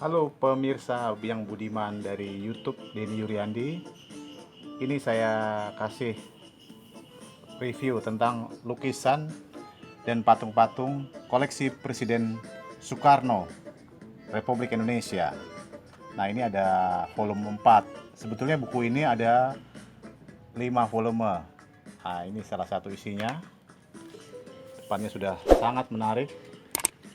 Halo pemirsa Biang Budiman dari YouTube Denny Yuryandi. Ini saya kasih review tentang lukisan dan patung-patung koleksi Presiden Soekarno, Republik Indonesia. Nah, ini ada volume 4. Sebetulnya buku ini ada 5 volume. Nah, ini salah satu isinya. Depannya sudah sangat menarik.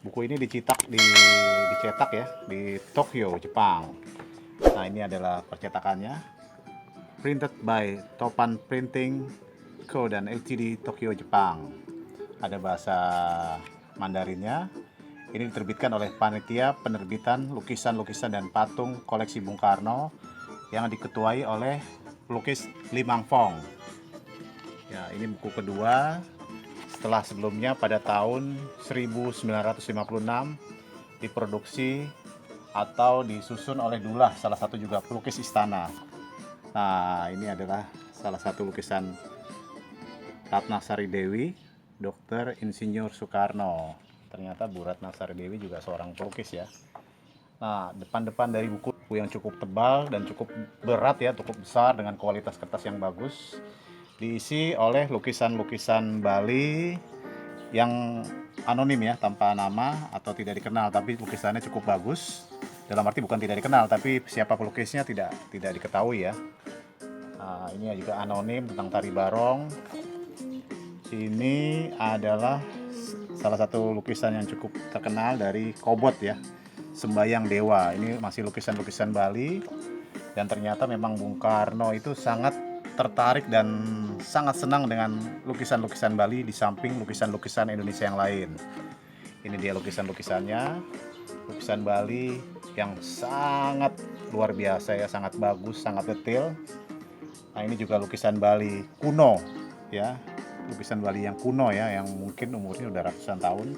Buku ini dicetak ya di Tokyo, Jepang. Nah, ini adalah percetakannya. Printed by Topan Printing Co. dan Ltd. Tokyo, Jepang. Ada bahasa Mandarinnya. Ini diterbitkan oleh Panitia Penerbitan Lukisan-Lukisan dan Patung Koleksi Bung Karno yang diketuai oleh pelukis Lim Ang Fong. Ya, ini buku kedua setelah sebelumnya pada tahun 1956 diproduksi atau disusun oleh Dullah, salah satu juga pelukis istana. Nah, ini adalah salah satu lukisan Ratna Sari Dewi, Dr. Insinyur Soekarno. Ternyata Bu Ratna Sari Dewi juga seorang pelukis ya. Nah, depan-depan dari buku yang cukup tebal dan cukup berat ya, cukup besar dengan kualitas kertas yang bagus, diisi oleh lukisan-lukisan Bali yang anonim ya, tanpa nama atau tidak dikenal, tapi lukisannya cukup bagus. Dalam arti bukan tidak dikenal, tapi siapa pelukisnya tidak diketahui ya. Nah, ini juga anonim tentang tari barong. Ini adalah salah satu lukisan yang cukup terkenal dari Kobot ya, Sembayang Dewa. Ini masih lukisan-lukisan Bali, dan ternyata memang Bung Karno itu sangat tertarik dan sangat senang dengan lukisan-lukisan Bali di samping lukisan-lukisan Indonesia yang lain. Ini dia lukisan-lukisannya, lukisan Bali yang sangat luar biasa ya, sangat bagus, sangat detail. Nah, ini juga lukisan Bali kuno ya, lukisan Bali yang kuno ya, yang mungkin umurnya udah ratusan tahun,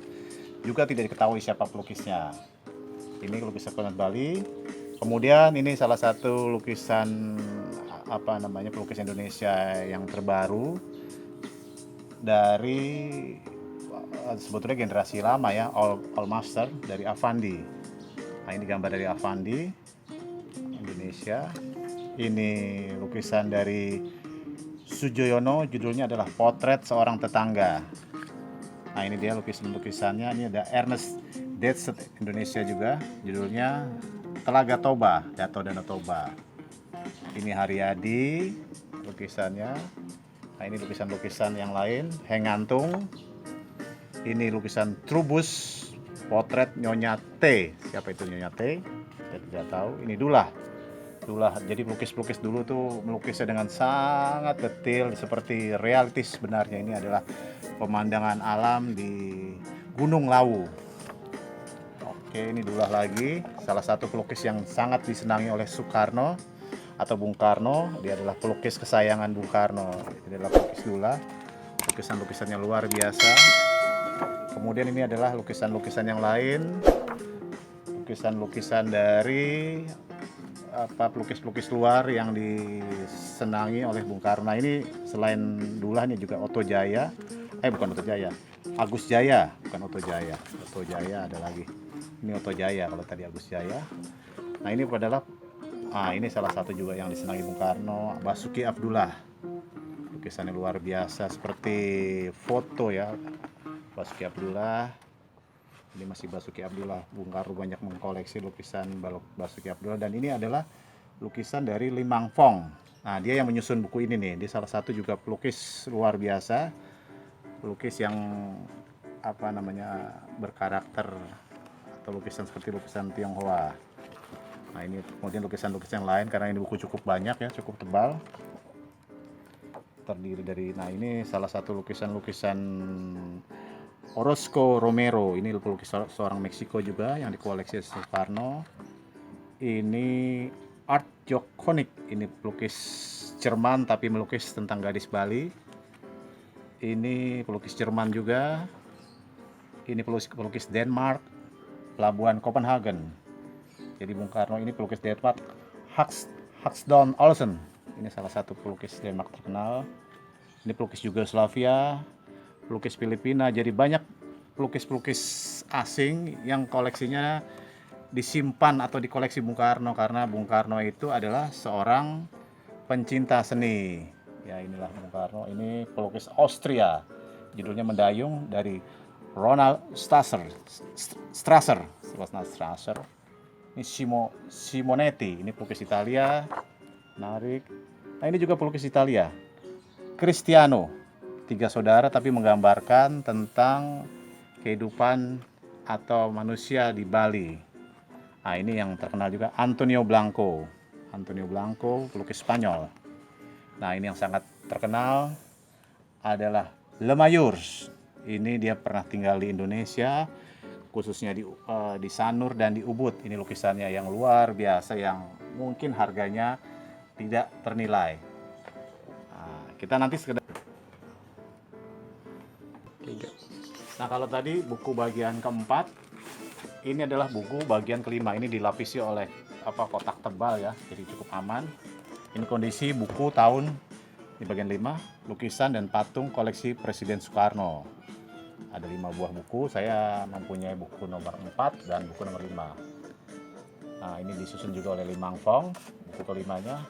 juga tidak diketahui siapa pelukisnya. Ini lukisan Bali. Kemudian ini salah satu lukisan pelukis Indonesia yang terbaru dari sebetulnya generasi lama ya, All Master dari Avandi. Nah, ini gambar dari Avandi Indonesia. Ini lukisan dari Sujoyono, judulnya adalah Potret Seorang Tetangga. Nah, ini dia lukisannya. Ini ada Ernest Detset Indonesia juga, judulnya Telaga Toba, Danau Toba. Ini Haryadi lukisannya. Nah, ini lukisan-lukisan yang lain, Hengantung. Ini lukisan Trubus, potret Nyonya T. Siapa itu Nyonya T? Saya tidak tahu. Ini Dullah. Jadi pelukis-pelukis dulu tuh melukisnya dengan sangat detail seperti realistis sebenarnya. Ini adalah pemandangan alam di Gunung Lawu. Oke, ini Dullah lagi, salah satu pelukis yang sangat disenangi oleh Soekarno atau Bung Karno. Dia adalah pelukis kesayangan Bung Karno. Ini adalah pelukis Dullah. Lukisan-lukisannya luar biasa. Kemudian ini adalah lukisan-lukisan yang lain. Lukisan-lukisan dari pelukis-pelukis luar yang disenangi oleh Bung Karno. Ini selain Dullah ini juga Oto Jaya. Bukan Oto Jaya. Agus Jaya, bukan Oto Jaya. Oto Jaya ada lagi. Ini Oto Jaya, kalau tadi Agus Jaya. Nah, ini adalah ini salah satu juga yang disenangi Bung Karno, Basuki Abdullah. Lukisannya luar biasa seperti foto ya. Basuki Abdullah. Ini masih Basuki Abdullah. Bung Karno banyak mengkoleksi lukisan Basuki Abdullah, dan ini adalah lukisan dari Lim Ang Fong. Nah, dia yang menyusun buku ini nih. Dia salah satu juga pelukis luar biasa. Pelukis yang berkarakter, atau lukisan seperti lukisan Tionghoa. Nah, ini kemudian lukisan-lukisan yang lain, karena ini buku cukup banyak ya, cukup tebal. Terdiri dari, nah ini salah satu lukisan-lukisan Orozco Romero. Ini pelukis seorang Meksiko juga yang dikoleksi Soekarno. Ini Art Jokonik, ini pelukis Jerman tapi melukis tentang gadis Bali. Ini pelukis Jerman juga. Ini pelukis Denmark, Pelabuhan Copenhagen. Jadi Bung Karno ini pelukis Denmark, Haxton Olsen. Ini salah satu pelukis Denmark terkenal. Ini pelukis Yugoslavia, pelukis Filipina. Jadi banyak pelukis-pelukis asing yang koleksinya disimpan atau dikoleksi Bung Karno, karena Bung Karno itu adalah seorang pencinta seni. Ya, inilah Bung Karno, ini pelukis Austria. Judulnya Mendayung dari Ronald Strasser. Ini Simonetti, ini pelukis Italia. Menarik. Nah, ini juga pelukis Italia. Cristiano, 3 saudara tapi menggambarkan tentang kehidupan atau manusia di Bali. Nah, ini yang terkenal juga Antonio Blanco, pelukis Spanyol. Nah, ini yang sangat terkenal adalah Lemayurs. Ini dia pernah tinggal di Indonesia, khususnya di Sanur dan di Ubud. Ini lukisannya yang luar biasa, yang mungkin harganya tidak ternilai. Nah, kita nanti sekedar. Nah, kalau tadi buku bagian keempat, ini adalah buku bagian kelima. Ini dilapisi oleh kotak tebal ya, jadi cukup aman. Ini kondisi buku tahun di bagian 5, lukisan dan patung koleksi Presiden Soekarno. Ada 5 buah buku. Saya mempunyai buku nomor 4 dan buku nomor 5. Nah, ini disusun juga oleh Limang Fong, buku kelimanya.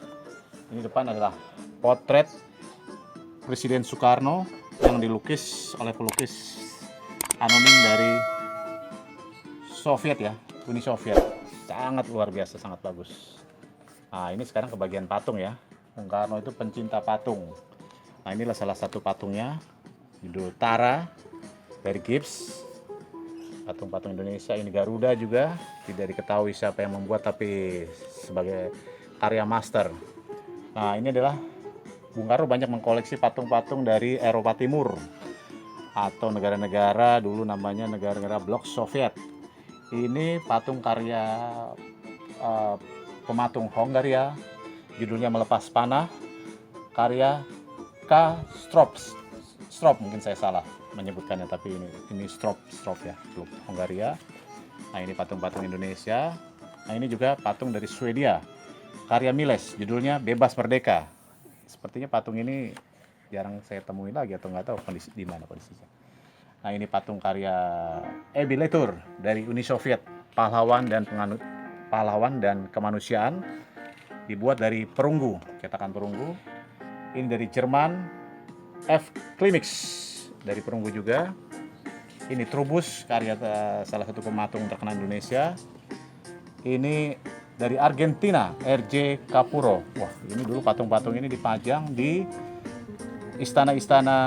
Ini depan adalah potret Presiden Soekarno yang dilukis oleh pelukis anonim dari Soviet ya, Uni Soviet. Sangat luar biasa, sangat bagus. Nah, ini sekarang ke bagian patung ya. Bung Karno itu pencinta patung. Nah, inilah salah satu patungnya, judul Tara dari Gips. Patung-patung Indonesia. Ini Garuda juga, tidak diketahui siapa yang membuat tapi sebagai karya master. Nah, ini adalah Bung Karno banyak mengkoleksi patung-patung dari Eropa Timur atau negara-negara dulu namanya negara-negara blok Soviet. Ini patung karya pematung Hongaria, judulnya Melepas Panah, karya K. Strop, mungkin saya salah menyebutkannya, tapi ini Strop ya, Hongaria. Nah, ini patung-patung Indonesia. Nah, ini juga patung dari Swedia, karya Miles, judulnya Bebas Merdeka. Sepertinya patung ini jarang saya temui lagi atau nggak tahu di mana kondisinya. Nah, ini patung karya Ebi Letur dari Uni Soviet, pahlawan dan kemanusiaan, dibuat dari perunggu, cetakan perunggu. Ini dari Jerman, F. Klimix dari perunggu juga. Ini Trubus, karya salah satu pematung terkenal Indonesia. Ini dari Argentina, R.J. Capurro. Wah, ini dulu patung-patung ini dipajang di istana-istana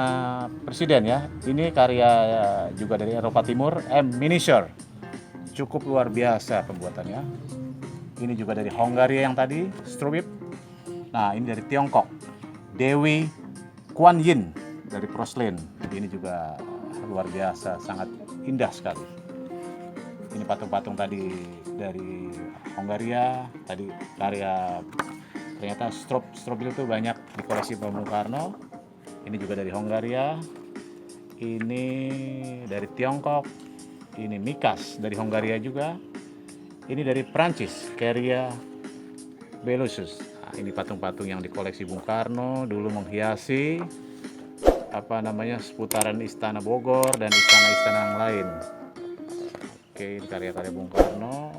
presiden ya. Ini karya juga dari Eropa Timur, M. Miniature. Cukup luar biasa pembuatannya. Ini juga dari Hongaria yang tadi, Strubip. Nah, ini dari Tiongkok, Dewi Kuan Yin dari Porcelain. Ini juga luar biasa, sangat indah sekali. Ini patung-patung tadi dari Hongaria, tadi karya ternyata Strop itu banyak di koleksi Bung Karno. Ini juga dari Hongaria. Ini dari Tiongkok. Ini Mikas dari Hongaria juga. Ini dari Prancis, Keria Belusus. Nah, ini patung-patung yang dikoleksi Bung Karno dulu menghiasi seputaran Istana Bogor dan istana-istana yang lain. Oke, ini karya-karya Bung Karno.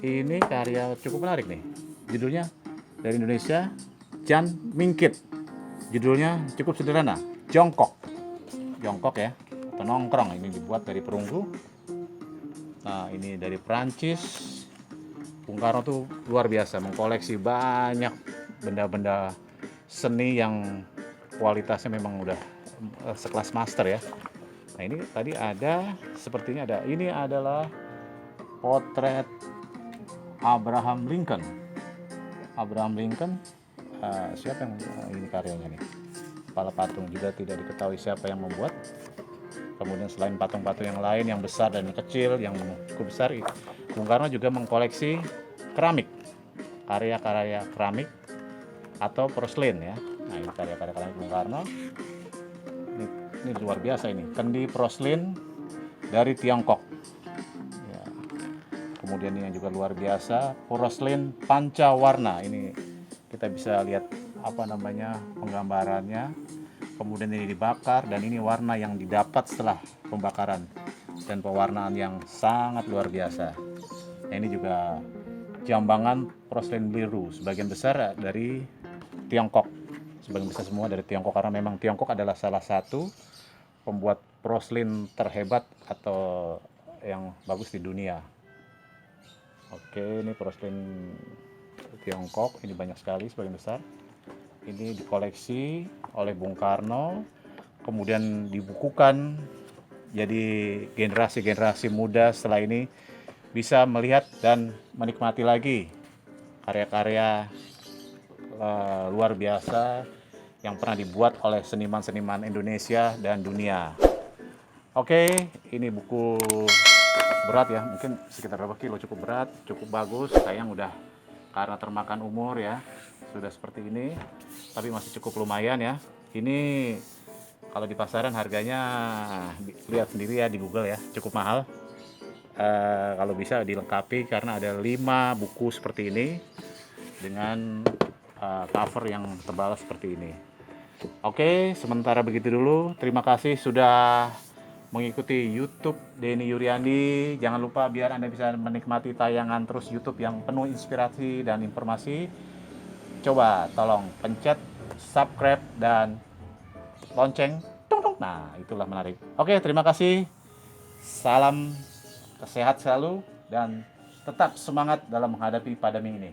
Ini karya cukup menarik nih. Judulnya dari Indonesia, Jan Mingkit. Judulnya cukup sederhana, Jongkok ya, atau nongkrong. Ini dibuat dari perunggu. Nah, ini dari Prancis. Bung Karno tuh luar biasa, mengkoleksi banyak benda-benda seni yang kualitasnya memang udah sekelas master ya. Nah, ini tadi sepertinya ada. Ini adalah potret Abraham Lincoln. Siapa yang ini karyanya nih? Kepala patung juga tidak diketahui siapa yang membuat. Kemudian selain patung-patung yang lain yang besar dan yang kecil, yang cukup besar, Bung Karno juga mengkoleksi keramik, karya-karya keramik atau porcelain ya. Nah, ini karya-karya keramik Bung Karno. Ini luar biasa ini, kendi porcelain dari Tiongkok. Ya. Kemudian ini yang juga luar biasa, porcelain pancawarna. Ini kita bisa lihat penggambarannya. Kemudian ini dibakar dan ini warna yang didapat setelah pembakaran. dan pewarnaan yang sangat luar biasa. Nah, ini juga jambangan porselin biru, sebagian besar dari Tiongkok. Sebagian besar semua dari Tiongkok, karena memang Tiongkok adalah salah satu pembuat porselin terhebat atau yang bagus di dunia. Oke, ini porselin Tiongkok, ini banyak sekali, sebagian besar. Ini dikoleksi oleh Bung Karno, kemudian dibukukan, jadi generasi-generasi muda setelah ini bisa melihat dan menikmati lagi karya-karya luar biasa yang pernah dibuat oleh seniman-seniman Indonesia dan dunia. Oke, ini buku berat ya, mungkin sekitar berapa kilo, cukup berat, cukup bagus. Sayang udah karena termakan umur ya, sudah seperti ini, tapi masih cukup lumayan ya. Ini kalau di pasaran harganya lihat sendiri ya di Google ya, cukup mahal. Kalau bisa dilengkapi karena ada 5 buku seperti ini dengan cover yang tebal seperti ini. Oke, sementara begitu dulu. Terima kasih sudah mengikuti YouTube Denny Yuryandi. Jangan lupa biar Anda bisa menikmati tayangan terus YouTube yang penuh inspirasi dan informasi. Coba tolong pencet subscribe dan lonceng. Nah, itulah menarik. Oke, terima kasih. Salam sehat selalu dan tetap semangat dalam menghadapi pandemi ini.